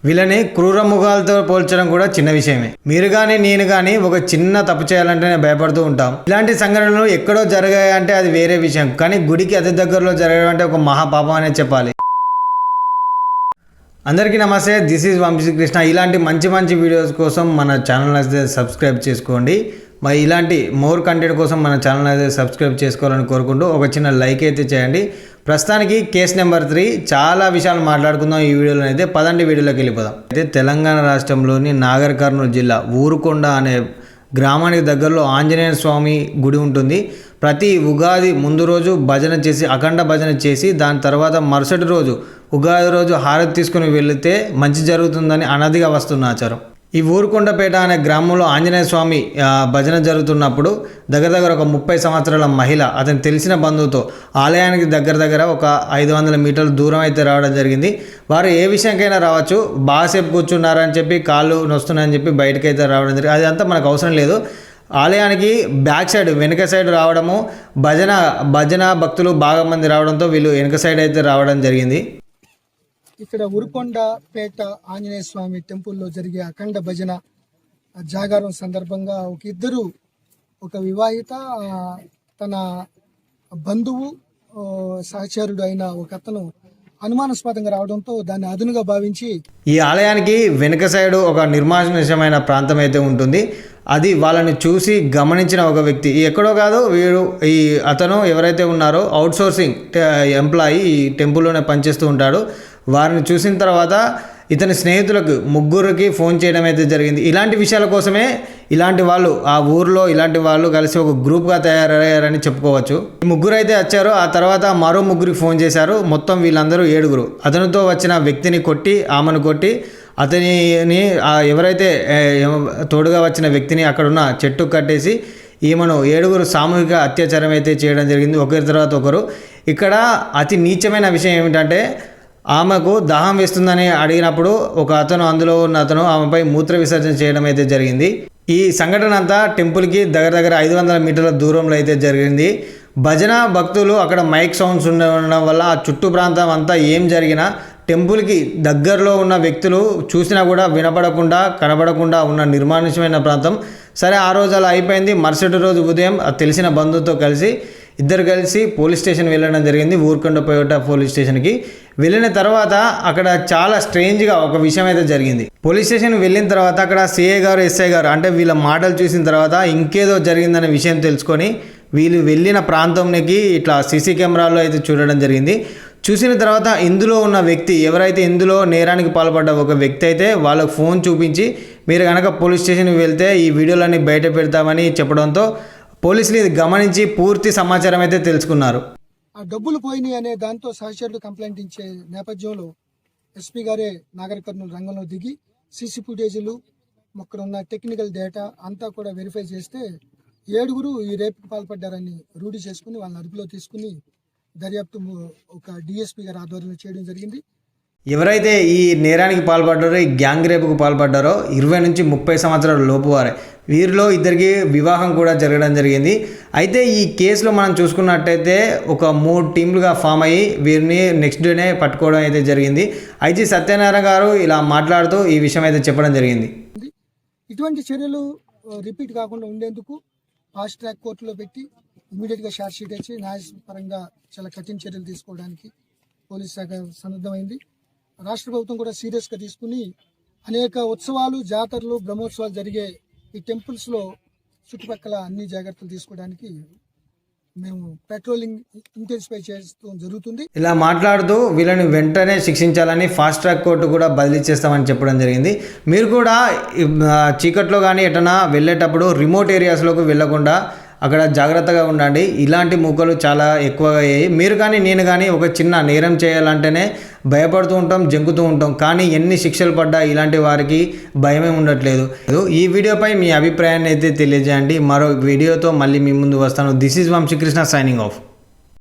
వీళ్ళని క్రూర మృగాలతో పోల్చడం కూడా చిన్న విషయమే. మీరు కానీ నేను కానీ ఒక చిన్న తప్పు చేయాలంటేనే భయపడుతూ ఉంటాం. ఇలాంటి సంఘటనలు ఎక్కడో జరిగాయంటే అది వేరే విషయం, కానీ గుడికి అతి దగ్గరలో జరగడం అంటే ఒక మహాపాపం అనే చెప్పాలి. అందరికీ నమస్తే, దిస్ ఈజ్ వంశీకృష్ణ. ఇలాంటి మంచి మంచి వీడియోస్ కోసం మన ఛానల్ అయితే సబ్స్క్రైబ్ చేసుకోండి. మరి ఇలాంటి మోర్ కంటెంట్ కోసం మన ఛానల్ అయితే సబ్స్క్రైబ్ చేసుకోవాలని కోరుకుంటూ ఒక చిన్న లైక్ అయితే చేయండి. ప్రస్తుతానికి కేసు నెంబర్ 3 చాలా విషయాలు మాట్లాడుకుందాం ఈ వీడియోలో. అయితే పదండి వీడియోలోకి వెళ్ళిపోదాం. అయితే తెలంగాణ రాష్ట్రంలోని నాగర్ కర్నూలు జిల్లా ఊరుకొండ అనే గ్రామానికి దగ్గరలో ఆంజనేయ స్వామి గుడి ఉంటుంది. ప్రతి ఉగాది ముందు రోజు భజన చేసి, అఖండ భజన చేసి, దాని తర్వాత మరుసటి రోజు ఉగాది రోజు హారతి తీసుకుని వెళితే మంచి జరుగుతుందని అనాదిగా వస్తున్న ఆచారం. ఈ ఊరుకొండపేట అనే గ్రామంలో ఆంజనేయ స్వామి భజన జరుగుతున్నప్పుడు దగ్గర ఒక 30 సంవత్సరాల మహిళ అతను తెలిసిన బంధువుతో ఆలయానికి దగ్గర ఒక 500 మీటర్ల దూరం అయితే రావడం జరిగింది. వారు ఏ విషయంకైనా రావచ్చు, బాగాసేపు కూర్చున్నారని చెప్పి, కాళ్ళు నొస్తున్నాయని చెప్పి బయటకైతే రావడం జరిగింది. అదంతా మనకు అవసరం లేదు. ఆలయానికి బ్యాక్ సైడ్, వెనుక సైడ్ రావడము, భజన భక్తులు బాగా మంది రావడంతో వీళ్ళు వెనుక సైడ్ అయితే రావడం జరిగింది. ఇక్కడ ఉరుకొండపేట ఆంజనేయ స్వామి టెంపుల్లో జరిగే అఖండ భజన జాగారం సందర్భంగా ఒక వివాహిత తన బంధువు సహచరుడు అయిన ఒక అతను అనుమానాస్పదంగా రావడంతో దాన్ని అదునుగా భావించి ఈ ఆలయానికి వెనుక సైడ్ ఒక నిర్మానుష్యమైన ప్రాంతం అయితే ఉంటుంది. అది వాళ్ళని చూసి గమనించిన ఒక వ్యక్తి, ఎక్కడో కాదు వీడు, అతను ఎవరైతే ఉన్నారో అవుట్సోర్సింగ్ ఎంప్లాయీ ఈ టెంపుల్లోనే పనిచేస్తూ ఉంటాడు. వారిని చూసిన తర్వాత ఇతని స్నేహితులకు 3కి ఫోన్ చేయడం అయితే జరిగింది. ఇలాంటి విషయాల కోసమే ఇలాంటి వాళ్ళు, ఆ ఊర్లో ఇలాంటి వాళ్ళు కలిసి ఒక గ్రూప్గా తయారయ్యారని చెప్పుకోవచ్చు. ఈ 3 అయితే వచ్చారు. ఆ తర్వాత మరో 3కి ఫోన్ చేశారు. మొత్తం వీళ్ళందరూ 7. అతనితో వచ్చిన వ్యక్తిని కొట్టి, ఆమెను కొట్టి, అతనిని ఎవరైతే తోడుగా వచ్చిన వ్యక్తిని అక్కడున్న చెట్టు కట్టేసి ఈమెను 7 సామూహిక అత్యాచారం అయితే చేయడం జరిగింది, ఒకరి తర్వాత ఒకరు. ఇక్కడ అతి నీచమైన విషయం ఏమిటంటే, ఆమెకు దాహం వేస్తుందని అడిగినప్పుడు ఒక అతను, అందులో ఉన్న అతను ఆమెపై మూత్ర విసర్జన చేయడం అయితే జరిగింది. ఈ సంఘటన అంతా టెంపుల్కి దగ్గర 500 మీటర్ల దూరంలో అయితే జరిగింది. భజన భక్తులు అక్కడ మైక్ సౌండ్స్ ఉండడం వల్ల ఆ చుట్టూ ప్రాంతం అంతా ఏం జరిగినా టెంపుల్కి దగ్గరలో ఉన్న వ్యక్తులు చూసినా కూడా వినపడకుండా, కనబడకుండా ఉన్న నిర్మానుష్యమైన ప్రాంతం. సరే, ఆ రోజు అలా అయిపోయింది. మరుసటి రోజు ఉదయం తెలిసిన బంధువుతో కలిసి ఇద్దరు కలిసి పోలీస్ స్టేషన్ వెళ్ళడం జరిగింది. ఊరుకొండపేట పోలీస్ స్టేషన్కి వెళ్ళిన తర్వాత అక్కడ చాలా స్ట్రేంజ్గా ఒక విషయం అయితే జరిగింది. పోలీస్ స్టేషన్ వెళ్ళిన తర్వాత అక్కడ సిఐ గారు, ఎస్ఐ గారు అంటే వీళ్ళ మాటలు చూసిన తర్వాత ఇంకేదో జరిగిందనే విషయం తెలుసుకొని వీళ్ళు వెళ్ళిన ప్రాంతంకి ఇట్లా సీసీ కెమెరాలో అయితే చూడడం జరిగింది. చూసిన తర్వాత ఇందులో ఉన్న వ్యక్తి, ఎవరైతే ఇందులో నేరానికి పాల్పడ్డ ఒక వ్యక్తి అయితే వాళ్ళకు ఫోన్ చూపించి, మీరు కనుక పోలీస్ స్టేషన్కి వెళ్తే ఈ వీడియోలన్నీ బయట పెడతామని చెప్పడంతో పోలీసులు ఇది గమనించి పూర్తి సమాచారం అయితే తెలుసుకున్నారు. ఆ డబ్బులు పోయినాయి అనే దాంతో సహచరులు కంప్లైంట్ ఇచ్చే నేపథ్యంలో ఎస్పీ గారే నాగర్ కర్నూలు రంగంలో దిగి సీసీ ఫుటేజీలు, అక్కడ ఉన్న టెక్నికల్ డేటా అంతా కూడా వెరిఫై చేస్తే 7 ఈ రేపుకి పాల్పడ్డారని రూఢి చేసుకుని వాళ్ళని అదుపులో తీసుకుని దర్యాప్తు ఒక డిఎస్పీ గారి ఆధ్వర్యంలో చేయడం జరిగింది. ఎవరైతే ఈ నేరానికి పాల్పడ్డారో, ఈ గ్యాంగ్ రేపుకు పాల్పడ్డారో 20 నుంచి 30 సంవత్సరాల లోపు వారే. వీరిలో ఇద్దరికి వివాహం కూడా జరగడం జరిగింది. అయితే ఈ కేసులో మనం చూసుకున్నట్టయితే ఒక 3 టీంలుగా ఫామ్ అయ్యి వీరిని నెక్స్ట్ డేనే పట్టుకోవడం అయితే జరిగింది. ఐజీ సత్యనారాయణ గారు ఇలా మాట్లాడుతూ ఈ విషయం అయితే చెప్పడం జరిగింది. ఇటువంటి చర్యలు రిపీట్ కాకుండా ఉండేందుకు ఫాస్ట్ ట్రాక్ కోర్టులో పెట్టి ఇమీడియట్గా షార్ట్ షీట్ ఇచ్చి న్యాయపరంగా చాలా కఠిన చర్యలు తీసుకోవడానికి పోలీస్ శాఖ సన్నద్ధమైంది. రాష్ట్ర ప్రభుత్వం కూడా సీరియస్గా తీసుకుని అనేక ఉత్సవాలు, జాతరలు, బ్రహ్మోత్సవాలు జరిగే ఈ టెంపుల్స్లో చుట్టుపక్కల అన్ని జాగ్రత్తలు తీసుకోవడానికి మేము పెట్రోలింగ్ ఇంటెన్సిఫై చేస్తూ జరుగుతుంది. ఇలా మాట్లాడుతూ వీళ్ళని వెంటనే శిక్షించాలని ఫాస్ట్ ట్రాక్ కోర్టు కూడా బదిలీ చేస్తామని చెప్పడం జరిగింది. మీరు కూడా చీకట్లో కానీ ఎటన్నా వెళ్ళేటప్పుడు రిమోట్ ఏరియాస్లోకి వెళ్ళకుండా అక్కడ జాగ్రత్తగా ఉండండి. ఇలాంటి మూకలు చాలా ఎక్కువగా అయ్యాయి. మీరు కానీ నేను కానీ ఒక చిన్న నేరం చేయాలంటేనే భయపడుతూ ఉంటాం, జంకుతూ ఉంటాం. కానీ ఎన్ని శిక్షలు పడ్డా ఇలాంటి వారికి భయమే ఉండట్లేదు. ఈ వీడియోపై మీ అభిప్రాయాన్ని అయితే తెలియజేయండి. మరో వీడియోతో మళ్ళీ మీ ముందు వస్తాను. This is Vamshikrishna signing of.